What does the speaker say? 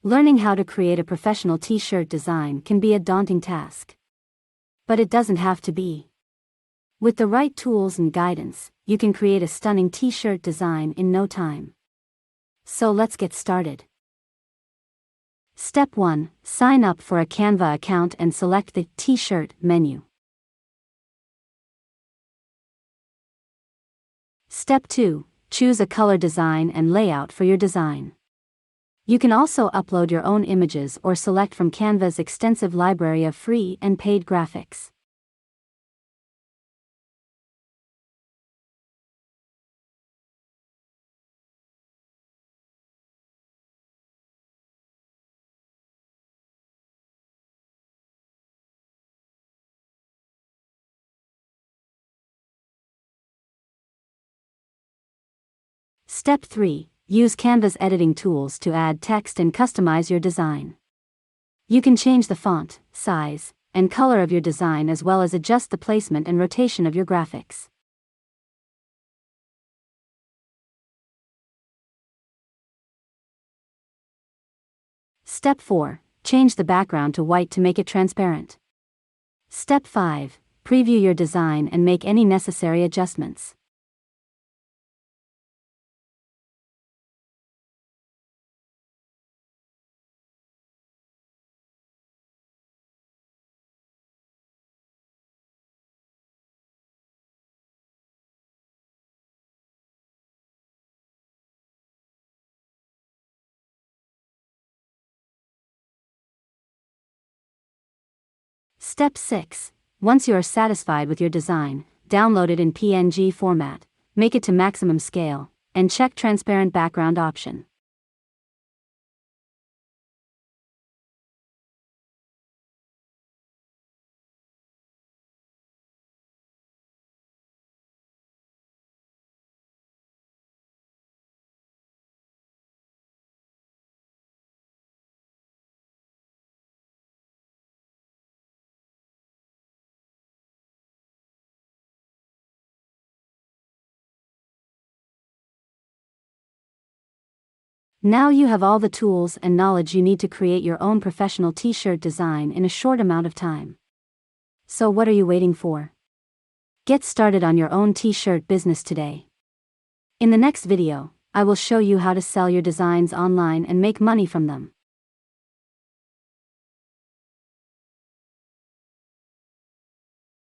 Learning how to create a professional t-shirt design can be a daunting task. But it doesn't have to be. With the right tools and guidance, you can create a stunning t-shirt design in no time. So let's get started. Step 1. Sign up for a Canva account and select the T-shirt menu. Step 2. Choose a color design and layout for your design. You can also upload your own images or select from Canva's extensive library of free and paid graphics. Step 3. Use Canva's editing tools to add text and customize your design. You can change the font, size, and color of your design as well as adjust the placement and rotation of your graphics. Step 4. Change the background to white to make it transparent. Step 5. Preview your design and make any necessary adjustments. Step 6. Once you are satisfied with your design, download it in PNG format, make it to maximum scale, and check transparent background option. Now you have all the tools and knowledge you need to create your own professional t-shirt design in a short amount of time. So what are you waiting for? Get started on your own t-shirt business today. In the next video, I will show you how to sell your designs online and make money from them.